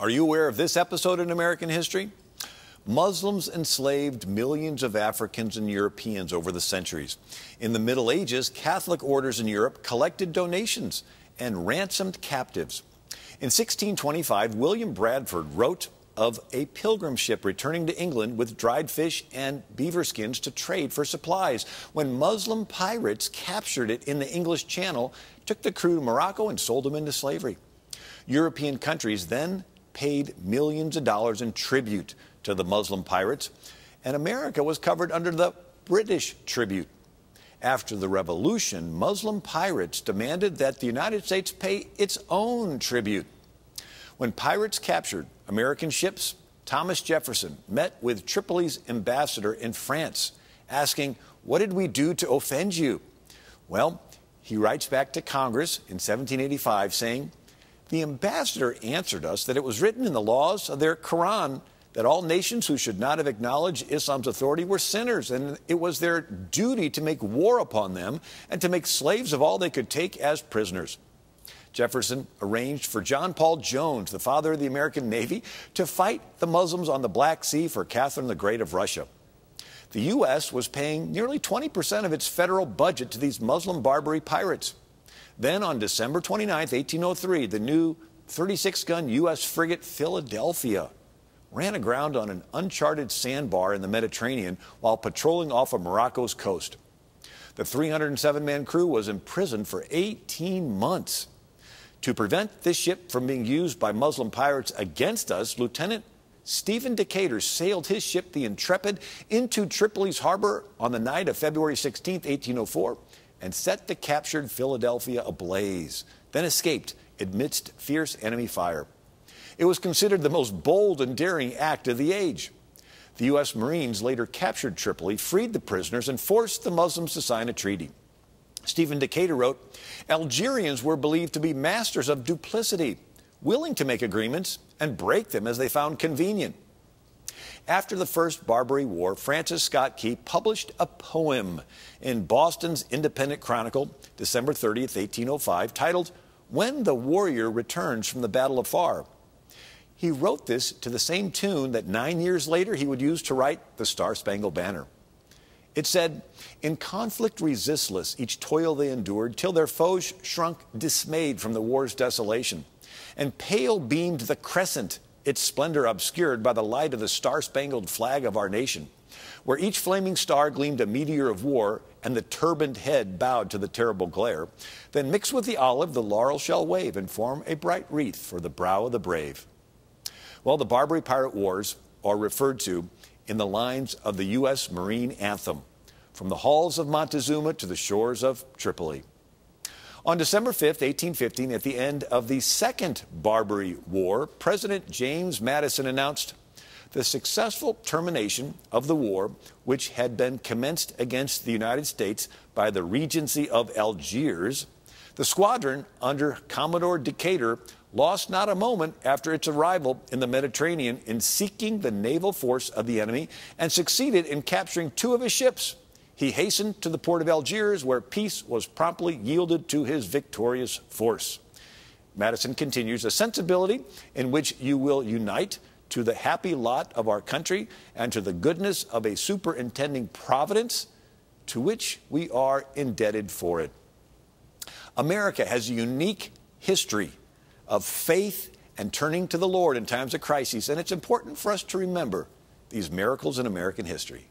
Are you aware of this episode in American history? Muslims enslaved millions of Africans and Europeans over the centuries. In the Middle Ages, Catholic orders in Europe collected donations and ransomed captives. In 1625, William Bradford wrote of a pilgrim ship returning to England with dried fish and beaver skins to trade for supplies, when Muslim pirates captured it in the English Channel, took the crew to Morocco and sold them into slavery. European countries then paid millions of dollars in tribute to the Muslim pirates, and America was covered under the British tribute. After the revolution, Muslim pirates demanded that the United States pay its own tribute. When pirates captured American ships, Thomas Jefferson met with Tripoli's ambassador in France, asking, "What did we do to offend you?" Well, he writes back to Congress in 1785 saying, "The ambassador answered us that it was written in the laws of their Quran that all nations who should not have acknowledged Islam's authority were sinners, and it was their duty to make war upon them and to make slaves of all they could take as prisoners." Jefferson arranged for John Paul Jones, the father of the American Navy, to fight the Muslims on the Black Sea for Catherine the Great of Russia. The U.S. was paying nearly 20% of its federal budget to these Muslim Barbary pirates. Then on December 29, 1803, the new 36-gun U.S. frigate Philadelphia ran aground on an uncharted sandbar in the Mediterranean while patrolling off of Morocco's coast. The 307-man crew was imprisoned for 18 months. To prevent this ship from being used by Muslim pirates against us, Lieutenant Stephen Decatur sailed his ship, the Intrepid, into Tripoli's harbor on the night of February 16, 1804, and set the captured Philadelphia ablaze, then escaped amidst fierce enemy fire. It was considered the most bold and daring act of the age. The U.S. Marines later captured Tripoli, freed the prisoners, and forced the Muslims to sign a treaty. Stephen Decatur wrote, "Algerians were believed to be masters of duplicity, willing to make agreements and break them as they found convenient." After the First Barbary War, Francis Scott Key published a poem in Boston's Independent Chronicle, December 30th, 1805, titled, "When the Warrior Returns from the Battle Afar." He wrote this to the same tune that 9 years later he would use to write the Star-Spangled Banner. It said, "In conflict resistless each toil they endured, till their foes shrunk dismayed from the war's desolation. And pale beamed the crescent, its splendor obscured by the light of the star-spangled flag of our nation, where each flaming star gleamed a meteor of war, and the turbaned head bowed to the terrible glare. Then mixed with the olive the laurel shall wave, and form a bright wreath for the brow of the brave." Well, the Barbary Pirate Wars are referred to in the lines of the U.S. Marine Anthem, "From the halls of Montezuma to the shores of Tripoli." On December 5th, 1815, at the end of the Second Barbary War, President James Madison announced the successful termination of the war, which had been commenced against the United States by the Regency of Algiers. The squadron under Commodore Decatur lost not a moment after its arrival in the Mediterranean in seeking the naval force of the enemy, and succeeded in capturing 2 of his ships. He hastened to the port of Algiers, where peace was promptly yielded to his victorious force. Madison continues, "A sensibility in which you will unite to the happy lot of our country and to the goodness of a superintending providence, to which we are indebted for it." America has a unique history of faith and turning to the Lord in times of crises, and it's important for us to remember these miracles in American history.